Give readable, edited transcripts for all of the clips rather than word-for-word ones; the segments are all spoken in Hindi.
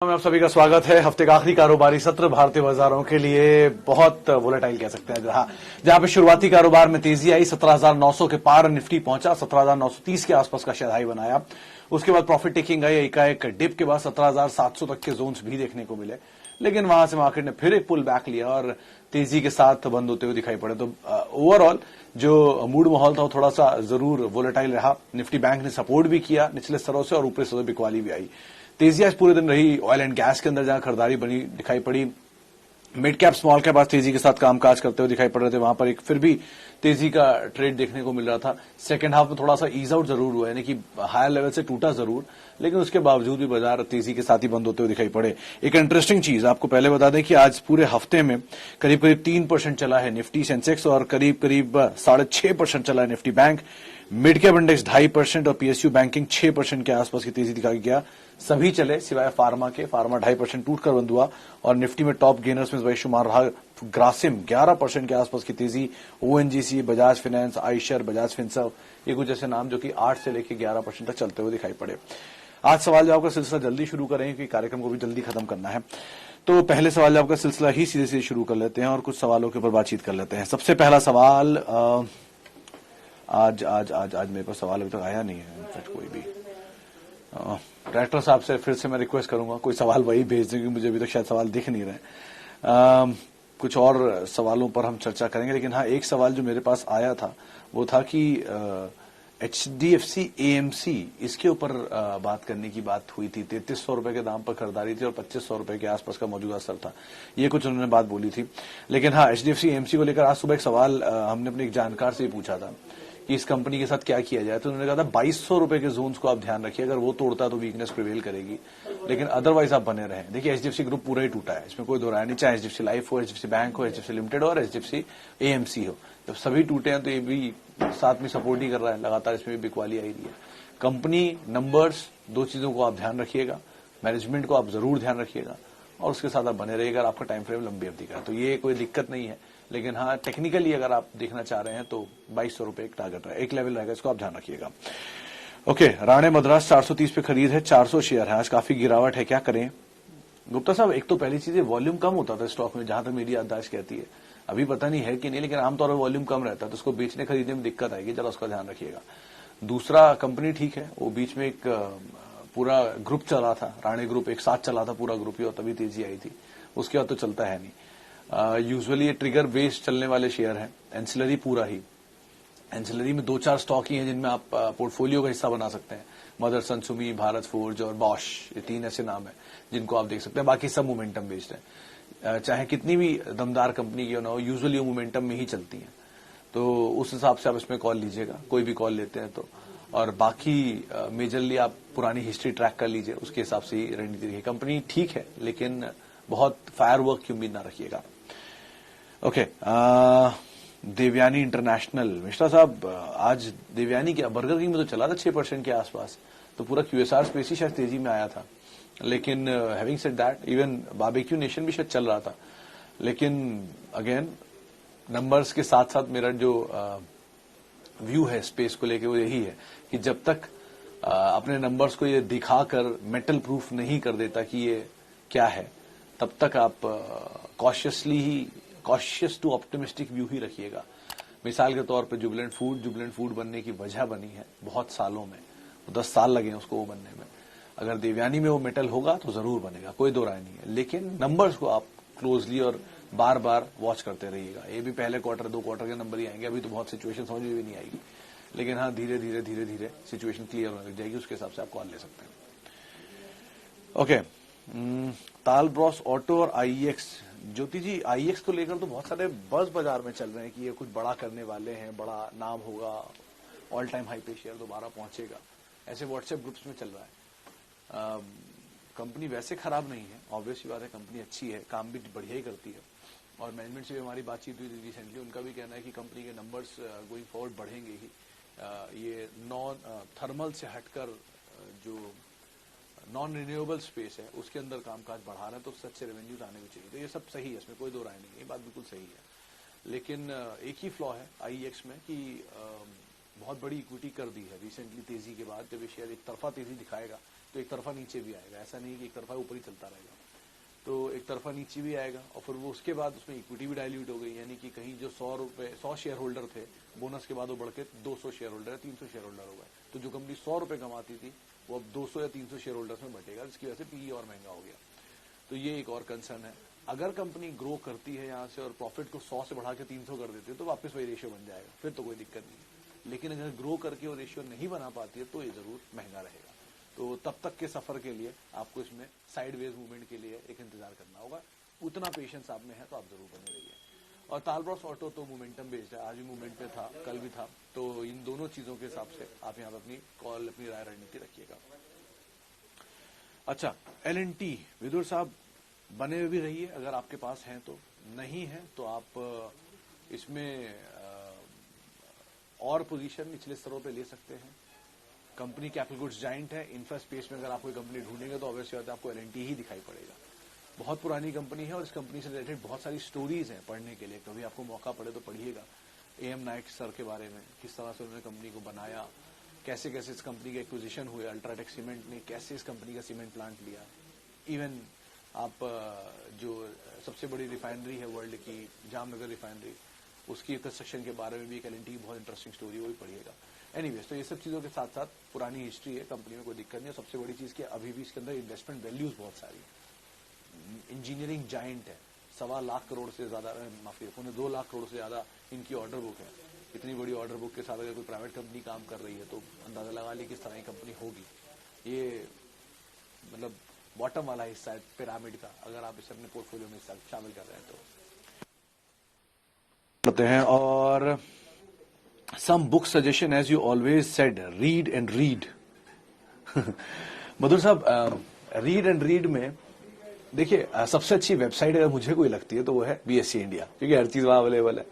में आप सभी का स्वागत है। हफ्ते का आखिरी कारोबारी सत्र भारतीय बाजारों के लिए बहुत वोलेटाइल कह सकते हैं, जहां पे शुरुआती कारोबार में तेजी आई, 17,900 के पार निफ्टी पहुंचा, 17,930 के आसपास का शेयर हाई बनाया। उसके बाद प्रॉफिट टेकिंग आई, एकाएक डिप के बाद 17,700 तक के जोन्स भी देखने को मिले, लेकिन वहां से मार्केट ने फिर एक पुल बैक लिया और तेजी के साथ बंद होते हुए दिखाई पड़े। तो ओवरऑल जो मूड माहौल था वो थोड़ा सा जरूर वोलेटाइल रहा। निफ्टी बैंक ने सपोर्ट भी किया निचले स्तरों से और ऊपरी स्तरों से बिकवाली भी आई। तेजी आज पूरे दिन रही ऑयल एंड गैस के अंदर, जहां खरीदारी बनी दिखाई पड़ी। मिड कैप स्मॉल कैप आज तेजी के साथ कामकाज करते हुए दिखाई पड़ रहे थे, वहां पर एक फिर भी तेजी का ट्रेड देखने को मिल रहा था। सेकंड हाफ में थोड़ा सा ईज आउट जरूर हुआ, यानी कि हायर लेवल से टूटा जरूर, लेकिन उसके बावजूद भी बाजार तेजी के साथ ही बंद होते हुए दिखाई पड़े। एक इंटरेस्टिंग चीज आपको पहले बता दें कि आज पूरे हफ्ते में करीब करीब 3% चला है निफ्टी सेंसेक्स और करीब करीब 6.5% चला है Nifty bank. Mid cap index 2.5% और पीएसयू बैंकिंग 6% के आसपास की तेजी दिखाई गया। सभी चले सिवाय फार्मा के, फार्मा 2.5% टूटकर बंद हुआ और निफ्टी में टॉप गेनर्स में बेशुमार रहा ग्रासिम 11% के आसपास की तेजी। ONGC, Bajaj finance, Eicher, Bajaj Finserv, ये कुछ ऐसे नाम जो कि 8 से लेकर 11% तक चलते हुए दिखाई पड़े। आज सवाल जवाब का सिलसिला जल्दी शुरू करें क्योंकि कार्यक्रम को भी जल्दी खत्म करना है। तो पहले सवाल जवाब का सिलसिला ही सीधे सीधे शुरू कर लेते हैं और कुछ सवालों के ऊपर बातचीत कर लेते हैं। सबसे पहला सवाल, आज आज आज आज मेरे पास सवाल अभी तक आया नहीं है कोई भी। डायरेक्टर साहब से फिर से मैं रिक्वेस्ट करूंगा कोई सवाल वही भेज दें क्योंकि मुझे अभी तक शायद सवाल दिख नहीं रहे। कुछ और सवालों पर हम चर्चा करेंगे, लेकिन हाँ, एक सवाल जो मेरे पास आया था वो था कि HDFC AMC इसके ऊपर बात करने की बात हुई थी। 3300 रुपए के दाम पर खरीदारी थी और 2500 रुपए के आसपास का मौजूदा स्तर था, ये कुछ उन्होंने बात बोली थी। लेकिन हाँ, HDFC AMC को लेकर आज सुबह एक सवाल हमने अपने एक जानकार से पूछा था कि इस कंपनी के साथ क्या किया जाए, तो उन्होंने कहा था 2200 रुपए के जोन्स को आप ध्यान रखिए, अगर वो तोड़ता है तो वीकनेस प्रिवेल करेगी, लेकिन अदरवाइज आप बने रहें। देखिए, HDFC ग्रुप पूरा ही टूटा है, इसमें कोई दो राय नहीं, चाहे HDFC लाइफ हो, HDFC बैंक हो, HDFC लिमिटेड हो और HDFC AMC हो। जब सभी टूटे हैं तो ये भी साथ में सपोर्ट ही कर रहा है, लगातार इसमें भी बिकवाली आई रही है। कंपनी नंबर्स, दो चीजों को आप ध्यान रखिएगा, मैनेजमेंट को आप जरूर ध्यान रखिएगा और उसके साथ आप बने रहिएगा। आपका टाइम फ्रेम लंबी अवधि का है तो ये कोई दिक्कत नहीं है, लेकिन हाँ, टेक्निकली अगर आप देखना चाह रहे हैं तो 2200 रुपए एक टारगेट है, एक लेवल रहेगा, इसको आप ध्यान रखिएगा। ओके, राणे मद्रास 430 पे खरीद है, 400 शेयर है, आज काफी गिरावट है, क्या करें? गुप्ता साहब, एक तो पहली चीज है वॉल्यूम कम होता था स्टॉक में, जहां तक मेरी याददाश्त कहती है, अभी पता नहीं है कि नहीं, लेकिन आमतौर पर वॉल्यूम कम रहता है तो उसको बेचने खरीदने में दिक्कत आएगी, जरा उसका ध्यान रखिएगा। दूसरा, कंपनी ठीक है, वो बीच में एक पूरा ग्रुप चला था, राणे ग्रुप एक साथ चला था पूरा ग्रुप ही, और तभी तेजी आई थी, उसके बाद तो चलता है नहीं। यूजुअली ये ट्रिगर बेस्ड चलने वाले शेयर हैं। एंसिलरी पूरा ही, एंसिलरी में 2-4 स्टॉक ही हैं जिनमें आप पोर्टफोलियो का हिस्सा बना सकते हैं। मदरसन, सुमी, भारत फोर्ज और बॉश, ये 3 ऐसे नाम हैं जिनको आप देख सकते हैं। बाकी सब मोमेंटम बेस्ड है, चाहे कितनी भी दमदार कंपनी की ना हो, यूजुअली मोमेंटम में ही चलती है, तो उस हिसाब से आप इसमें कॉल लीजिएगा, कोई भी कॉल लेते हैं तो। और बाकी मेजरली आप पुरानी हिस्ट्री ट्रैक कर लीजिए, उसके हिसाब से ही रणनीति रखिए। कंपनी ठीक है लेकिन बहुत फायरवर्क की उम्मीद ना रखिएगा। ओके, देवयानी इंटरनेशनल, मिश्रा साहब, आज देवयानी क्या बर्गर किंग में तो चला था 6% के आसपास, तो पूरा QSR स्पेस ही शायद तेजी में आया था। लेकिन having said that, even Barbeque Nation भी शायद चल रहा था, लेकिन अगेन नंबर्स के साथ साथ मेरा जो व्यू है स्पेस को लेके वो यही है कि जब तक अपने नंबर्स को ये दिखाकर मेटल प्रूफ नहीं कर देता कि ये क्या है, तब तक आप कॉशियस टू ऑप्टिमिस्टिक व्यू ही रखिएगा। मिसाल के तौर पे जुबिलेंट फूड बनने की वजह बनी है बहुत सालों में, 10 साल लगे हैं उसको वो बनने में। अगर देवयानी में वो मेटल होगा तो जरूर बनेगा, कोई दो राय नहीं है, लेकिन नंबर्स को आप क्लोजली और बार बार वॉच करते रहिएगा। ये भी पहले क्वार्टर 2 क्वार्टर के नंबर ही आएंगे, अभी तो बहुत सिचुएशन समझ में भी नहीं आएगी, लेकिन हाँ, धीरे धीरे सिचुएशन क्लियर होने लग जाएगी, उसके हिसाब से आप कॉल ले सकते हैं। ओके, ताल ब्रॉस ऑटो और IEX, ज्योति जी, IEX को लेकर तो बहुत सारे बज़ बाजार में चल रहे हैं कि ये कुछ बड़ा करने वाले हैं, बड़ा नाम होगा, ऑल टाइम हाई पे शेयर दोबारा पहुंचेगा, ऐसे व्हाट्सएप ग्रुप्स में चल रहा है। कंपनी वैसे खराब नहीं है, ऑब्वियसली बात है, कंपनी अच्छी है, काम भी बढ़िया ही करती है, और मैनेजमेंट से भी हमारी बातचीत हुई थी रिसेंटली, उनका भी कहना है कि कंपनी के नंबर्स गोइंग फॉरवर्ड बढ़ेंगे ही। ये नॉन थर्मल से हटकर जो नॉन रिन्यूएबल स्पेस है उसके अंदर कामकाज बढ़ा रहे हैं, तो उससे अच्छे रेवेन्यूज आने भी चाहिए, तो ये सब सही है, इसमें कोई दो राय नहीं है, ये बात बिल्कुल सही है। लेकिन एक ही फ्लॉ है IEX में कि बहुत बड़ी इक्विटी कर दी है रिसेंटली तेजी के बाद, जब ये शेयर एक तरफा तेजी दिखाएगा तो एक तरफा नीचे भी आएगा, ऐसा नहीं कि एक तरफा ऊपर ही चलता रहेगा। तो एक तरफा नीचे भी आएगा और फिर वो उसके बाद उसमें इक्विटी भी डाइल्यूट हो गई, यानी कि कहीं जो 100 शेयर होल्डर थे बोनस के बाद वो बढ़ के 200 शेयर होल्डर है, 300 शेयर होल्डर हो गए। तो जो कंपनी 100 रुपए कमाती थी वो अब 200 या 300 शेयर होल्डर्स में बटेगा, जिसकी वजह से पीई और महंगा हो गया। तो ये एक और कंसर्न है। अगर कंपनी ग्रो करती है यहाँ से और प्रॉफिट को 100 से बढ़ा के 300 कर देती है तो वापस वही रेशियो बन जाएगा, फिर तो कोई दिक्कत नहीं। लेकिन अगर ग्रो करके वो रेशियो नहीं बना पाती है तो ये जरूर महंगा रहेगा। तो तब तक के सफर के लिए आपको इसमें साइडवेज मूवमेंट के लिए एक इंतजार करना होगा। उतना पेशेंस आप में है तो आप जरूर बने रहिए। और तालब्रॉस ऑटो तो मोमेंटम बेस्ड है, आज भी मूवमेंट पे था, कल भी था। तो इन दोनों चीजों के हिसाब से आप यहाँ पर अपनी कॉल, अपनी राय, रणनीति रखिएगा। अच्छा, L&T विदुर साहब बने हुए भी रहिए अगर आपके पास हैं तो, नहीं है तो आप इसमें और पोजीशन निचले स्तरों पे ले सकते हैं। कंपनी कैपिटल गुड्स जाइंट है, इंफ्रा स्पेस में अगर आप कोई कंपनी ढूंढेंगे तो ऑब्वियसली बात है आपको L&T ही दिखाई पड़ेगा। बहुत पुरानी कंपनी है और इस कंपनी से रिलेटेड बहुत सारी स्टोरीज हैं पढ़ने के लिए, कभी आपको मौका पड़े तो पढ़िएगा। AM नाइक सर के बारे में, किस तरह से उन्होंने कंपनी को बनाया, कैसे कैसे इस कंपनी के एक्विजिशन हुए, अल्ट्राटेक सीमेंट ने कैसे इस कंपनी का सीमेंट प्लांट लिया। इवन आप जो सबसे बड़ी रिफाइनरी है वर्ल्ड की, जामनगर रिफाइनरी, उसकी कंस्ट्रक्शन के बारे में भी एक L&T की बहुत इंटरेस्टिंग स्टोरी, वो भी पढ़िएगा। एनीवेज, तो ये सब चीजों के साथ साथ पुरानी हिस्ट्री है, कंपनी में कोई दिक्कत नहीं है। सबसे बड़ी चीज की अभी भी इसके अंदर इन्वेस्टमेंट वैल्यूज बहुत सारी है। इंजीनियरिंग जाइंट है, 1.25 लाख करोड़ से ज्यादा, माफी 2 लाख करोड़ से ज्यादा इनकी ऑर्डर बुक है। इतनी बड़ी ऑर्डर बुक के साथ अगर कोई प्राइवेट कंपनी काम कर रही है तो अंदाजा लगा ली किस तरह की कंपनी होगी। ये मतलब बॉटम वाला हिस्सा है पिरामिड का, अगर आप इसे अपने पोर्टफोलियो में शामिल कर रहे हैं तो करते हैं। और some book suggestion, as you always said, read and read. Madhur साहब, रीड एंड रीड में देखिए, सबसे अच्छी वेबसाइट अगर मुझे कोई लगती है तो वो है BSE इंडिया, क्योंकि हर चीज वहां अवेलेबल है।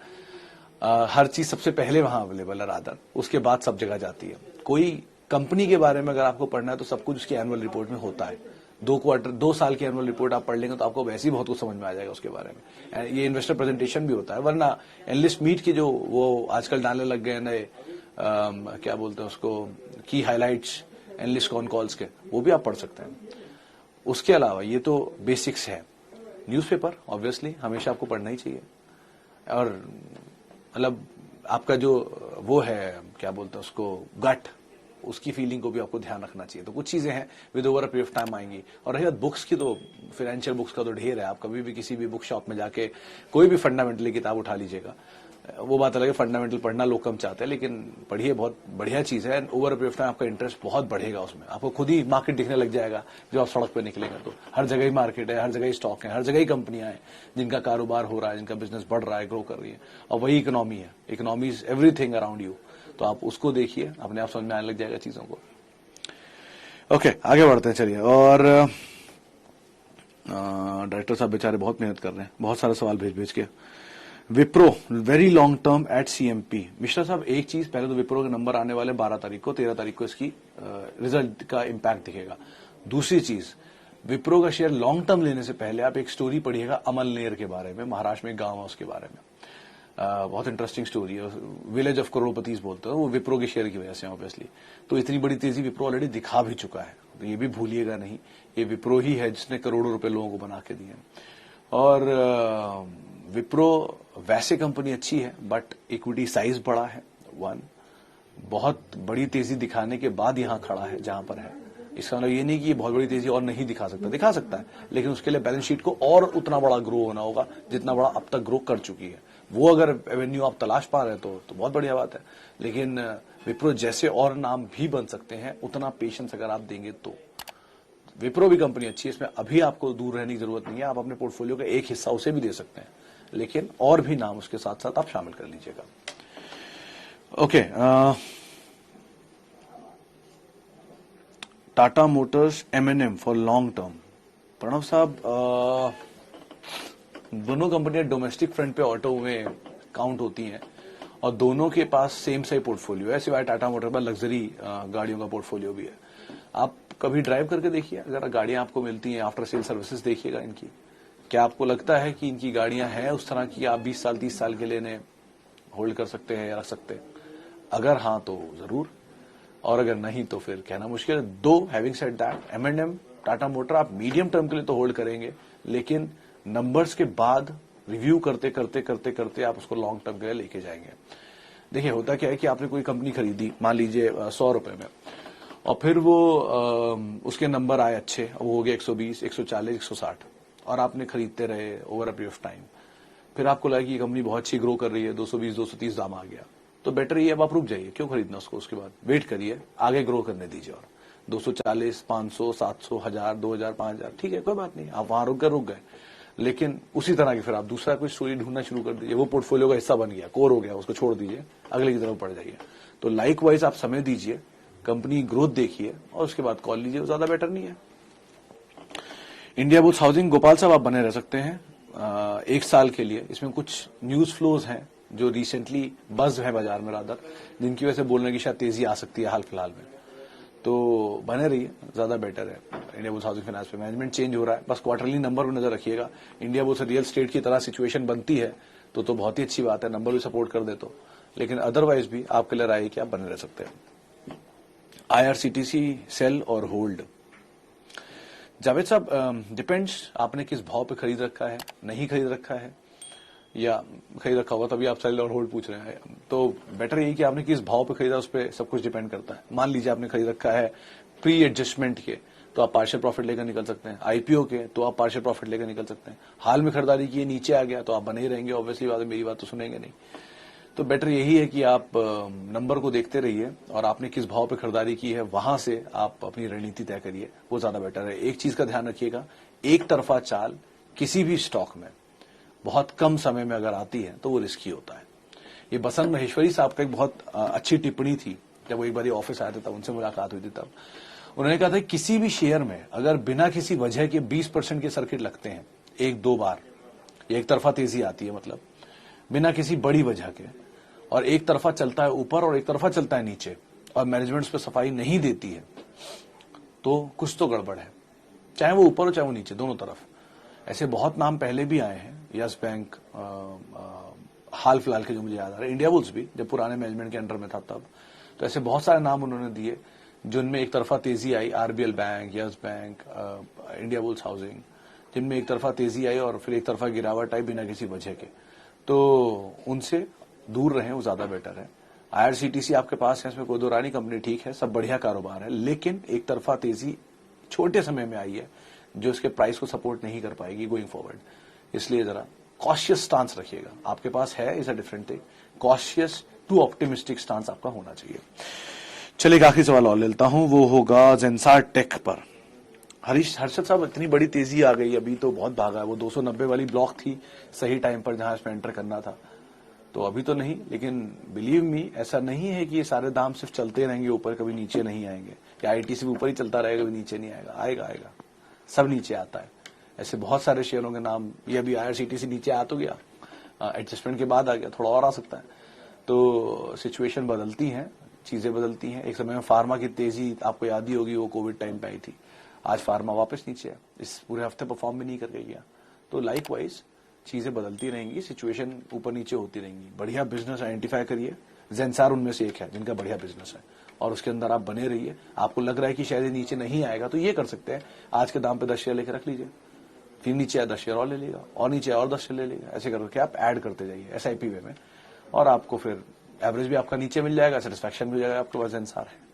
हर चीज सबसे पहले वहां अवेलेबल है, रादर उसके बाद सब जगह जाती है। कोई कंपनी के बारे में अगर आपको पढ़ना है तो सब कुछ उसकी एनुअल रिपोर्ट में होता है। 2 साल की एनुअल रिपोर्ट आप पढ़ लेंगे तो आपको वैसे ही बहुत कुछ समझ में आ जाएगा उसके बारे में। ये इन्वेस्टर प्रेजेंटेशन भी होता है, वरना एनालिस्ट मीट की जो वो आजकल डालने लग गए नए, क्या बोलते हैं उसको, की हाईलाइट्स एनालिस्ट कॉन कॉल्स के, वो भी आप पढ़ सकते हैं। उसके अलावा ये तो बेसिक्स है। न्यूज़पेपर ऑब्वियसली हमेशा आपको पढ़ना ही चाहिए, और मतलब आपका जो वो है, क्या बोलते हैं उसको, गट, उसकी फीलिंग को भी आपको ध्यान रखना चाहिए। तो कुछ चीजें हैं with over a period of time आएंगी। और रही बात बुक्स की, तो फाइनेंशियल बुक्स का तो ढेर है। आप कभी भी किसी भी बुक शॉप में जाके कोई भी फंडामेंटली किताब उठा लीजिएगा। वो बात अलग है, फंडामेंटल पढ़ना लोग कम चाहते हैं, लेकिन पढ़िए, बहुत बढ़िया चीज है। Over a period of time आपका इंटरेस्ट बहुत बढ़ेगा उसमें, आपको खुद ही मार्केट दिखने लग जाएगा। जब आप सड़क पर निकलेंगे तो हर जगह ही मार्केट है, हर जगह ही स्टॉक है, हर जगह ही कंपनियां हैं जिनका कारोबार हो रहा है, जिनका बिजनेस बढ़ रहा है, ग्रो कर रही है। और वही इकोनॉमी है, economy is everything around you. तो आप उसको देखिए, अपने आप समझ में आने लग जाएगा चीजों को। ओके, आगे बढ़ते हैं, चलिए। और डायरेक्टर साहब बेचारे बहुत मेहनत कर रहे हैं, बहुत सारे सवाल भेज भेज के। Wipro very long term at CMP। Mishra sahab, एक चीज, पहले तो विप्रो के नंबर आने वाले 12 तारीख को, 13 तारीख को इसकी रिजल्ट का इंपैक्ट दिखेगा। दूसरी चीज, विप्रो का शेयर लॉन्ग टर्म लेने से पहले आप एक स्टोरी पढ़िएगा अमलनेर के बारे में, महाराष्ट्र में एक गांव है उसके बारे में। बहुत इंटरेस्टिंग स्टोरी है, विलेज ऑफ करोड़पति बोलते हैं, वो विप्रो के शेयर की वजह से ऑब्वियसली। तो इतनी बड़ी तेजी विप्रो ऑलरेडी दिखा भी चुका है, तो ये भी भूलिएगा नहीं, ये विप्रो ही है जिसने करोड़ों रुपए लोगों को बना के दिए। और विप्रो वैसे कंपनी अच्छी है, बट इक्विटी साइज बड़ा है, वन, बहुत बड़ी तेजी दिखाने के बाद यहां खड़ा है जहां पर है। इसका मतलब ये नहीं कि ये बहुत बड़ी तेजी और नहीं दिखा सकता, दिखा सकता है, लेकिन उसके लिए बैलेंस शीट को और उतना बड़ा ग्रो होना होगा जितना बड़ा अब तक ग्रो कर चुकी है। वो अगर एवेन्यू आप तलाश पा रहे हैं तो बहुत बढ़िया बात है। लेकिन विप्रो जैसे और नाम भी बन सकते हैं, उतना पेशेंस अगर आप देंगे तो। विप्रो भी कंपनी अच्छी है, इसमें अभी आपको दूर रहने की जरूरत नहीं है, आप अपने पोर्टफोलियो का एक हिस्सा उसे भी दे सकते हैं, लेकिन और भी नाम उसके साथ साथ आप शामिल कर लीजिएगा। Okay, Tata motors M&M for long term. Pranav sahab, दोनों कंपनियां डोमेस्टिक फ्रंट पे ऑटो में काउंट होती हैं और दोनों के पास सेम सही पोर्टफोलियो है, सिवाय टाटा मोटर पर लग्जरी गाड़ियों का पोर्टफोलियो भी है। आप कभी ड्राइव करके देखिए, अगर गाड़ियां आपको मिलती हैं, आफ्टर सेल सर्विसेज देखिएगा इनकी। क्या आपको लगता है कि इनकी गाड़ियां हैं उस तरह की आप 20 साल 30 साल के लिए इन्हें होल्ड कर सकते हैं या रख सकते हैं? अगर हाँ तो जरूर, और अगर नहीं तो फिर कहना मुश्किल है। दो having said that, M&M, Tata motor आप मीडियम टर्म के लिए तो होल्ड करेंगे, लेकिन नंबर्स के बाद रिव्यू करते करते करते करते आप उसको लॉन्ग टर्म के लिए लेके जाएंगे। देखिए होता क्या है कि आपने कोई कंपनी खरीदी मान लीजिए 100 रुपए में, और फिर वो उसके नंबर आए अच्छे, वो हो गया 120, 140, 160, और आपने खरीदते रहे over a period of time. फिर आपको लगा कि ये कंपनी बहुत अच्छी ग्रो कर रही है, 220, 230 दाम आ गया, तो बेटर ये अब आप रुक जाइए, क्यों खरीदना उसको, उसके बाद वेट करिए, आगे ग्रो करने दीजिए। और 240, 500, 700, 1000, 2000, 5000, ठीक है कोई बात नहीं, आप वहां रुक गए, लेकिन उसी तरह की फिर आप दूसरा कोई स्टोरी ढूंढना शुरू कर दीजिए। वो पोर्टफोलियो का हिस्सा बन गया, कोर हो गया, उसको छोड़ दीजिए, अगले की तरफ बढ़ जाइए। तो लाइक वाइज आप समय दीजिए, कंपनी ग्रोथ देखिए और उसके बाद कॉल लीजिए, वो ज्यादा बेटर नहीं है। इंडिया बुल्स हाउसिंग, गोपाल साहब आप बने रह सकते हैं 1 साल के लिए। इसमें कुछ न्यूज फ्लोज हैं जो रिसेंटली बज है बाजार में रादर, जिनकी वजह से बोलने की शायद तेजी आ सकती है हाल फिलहाल में, तो बने रहिए, ज्यादा बेटर है। इंडिया बुल्स हाउसिंग फाइनेंस पे मैनेजमेंट चेंज हो रहा है, बस क्वार्टरली नंबर पर नजर रखिएगा। इंडिया बुल्स रियल स्टेट की तरह सिचुएशन बनती है तो बहुत ही अच्छी बात है, नंबर भी सपोर्ट कर दे तो, लेकिन अदरवाइज भी आपके लिए राय कि आप बने रह सकते हैं। IRCTC सेल और होल्ड। जावेद साहब डिपेंड्स, आपने किस भाव पे खरीद रखा है, नहीं खरीद रखा है, या खरीद रखा होगा तभी आप सेल और होल्ड पूछ रहे हैं, तो बेटर यही कि आपने किस भाव पे खरीदा उस पर सब कुछ डिपेंड करता है। मान लीजिए आपने खरीद रखा है प्री एडजस्टमेंट के, तो आप पार्शियल प्रॉफिट लेकर निकल सकते हैं। IPO के तो आप पार्शियल प्रॉफिट लेकर निकल सकते हैं। हाल में खरीदारी की, नीचे आ गया तो आप बने ही रहेंगे, ऑब्वियसली बात है, मेरी बात तो सुनेंगे नहीं। तो बेटर यही है कि आप नंबर को देखते रहिए और आपने किस भाव पे खरीदारी की है वहां से आप अपनी रणनीति तय करिए, वो ज्यादा बेटर है। एक चीज का ध्यान रखिएगा, एक तरफा चाल किसी भी स्टॉक में बहुत कम समय में अगर आती है तो वो रिस्की होता है। ये बसंत महेश्वरी साहब का एक बहुत अच्छी टिप्पणी थी, जब वो एक बार ऑफिस आए थे तब उनसे मुलाकात हुई थी, तब उन्होंने कहा था किसी भी शेयर में अगर बिना किसी वजह के 20% के सर्किट लगते हैं 1-2 बार, एक तरफा तेजी आती है मतलब बिना किसी बड़ी वजह के, और एक तरफा चलता है ऊपर और एक तरफा चलता है नीचे, और मैनेजमेंट उस पर सफाई नहीं देती है, तो कुछ तो गड़बड़ है, चाहे वो ऊपर हो चाहे वो नीचे, दोनों तरफ। ऐसे बहुत नाम पहले भी आए हैं, यस बैंक, हाल फिलहाल के जो मुझे याद आ रहा है, इंडिया बुल्स भी जब पुराने मैनेजमेंट के अंडर में था तब, तो ऐसे बहुत सारे नाम उन्होंने दिए जिनमें एक तरफा तेजी आई, RBL bank, yes bank, India bulls housing, जिनमें एक तरफा तेजी आई और फिर एक तरफा गिरावट आई बिना किसी वजह के, तो उनसे दूर रहें, वो ज्यादा बेटर है। IRCTC आपके पास है, इसमें कोई दो रानी, कंपनी ठीक है, सब बढ़िया कारोबार है, लेकिन एक तरफा तेजी छोटे समय में आई है जो इसके प्राइस को सपोर्ट नहीं कर पाएगी गोइंग फॉरवर्ड, इसलिए जरा कॉशियस स्टांस रखिएगा। आपके पास है is a different thing, cautious to optimistic stance आपका होना चाहिए। चलिए आखिरी सवाल और लेता हूं, वो होगा जेंसार टेक पर। हर्षद साहब, इतनी बड़ी तेजी आ गई, अभी तो बहुत भागा है, वो 290 वाली ब्लॉक थी सही टाइम पर जहां इसमें एंटर करना था, तो अभी तो नहीं, लेकिन बिलीव मी ऐसा नहीं है कि ये सारे दाम सिर्फ चलते रहेंगे ऊपर, कभी नीचे नहीं आएंगे, या ITC भी ऊपर ही चलता रहेगा कभी नीचे नहीं आएगा, आएगा, सब नीचे आता है। ऐसे बहुत सारे शेयरों के नाम, ये अभी IRCTC नीचे आ तो गया, एडजस्टमेंट के बाद आ गया, थोड़ा और आ सकता है। तो सिचुएशन बदलती है, चीजें बदलती हैं। एक समय में फार्मा की तेजी आपको याद ही होगी, वो कोविड टाइम पे आई थी, आज फार्मा वापस नीचे है, इस पूरे हफ्ते परफॉर्म भी नहीं करके गया। तो लाइक वाइज चीजें बदलती रहेंगी, सिचुएशन ऊपर नीचे होती रहेंगी। बढ़िया बिजनेस आइडेंटिफाई करिए, जेंसार उनमें से एक है जिनका बढ़िया बिजनेस है, और उसके अंदर आप बने रहिए। आपको लग रहा है कि शायद ये नीचे नहीं आएगा, तो ये कर सकते हैं, आज के दाम पे 10 शेयर लेकर रख लीजिए, फिर नीचे आया 10 शेयर और ले लेगा, और नीचे और 10 शेयर ले लेगा, ऐसे करके आप ऐड करते जाइए SIP वे में, और आपको फिर एवरेज भी आपका नीचे मिल जाएगा, सेटिस्फैक्शन भी हो जाएगा, आपके पास जेंसार है।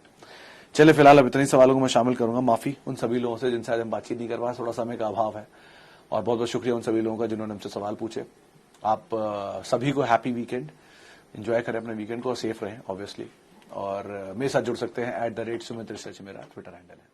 चले फिलहाल अब इतने सवालों को मैं शामिल करूंगा, माफी उन सभी लोगों से जिनसे आज हम बातचीत नहीं कर पाए, थोड़ा समय का अभाव है, और बहुत बहुत शुक्रिया उन सभी लोगों का जिन्होंने हमसे सवाल पूछे। आप सभी को हैप्पी वीकेंड, एंजॉय करें अपने वीकेंड को और सेफ रहें ऑब्वियसली, और मेरे साथ जुड़ सकते हैं @Sumit Research मेरा ट्विटर हैंडल है।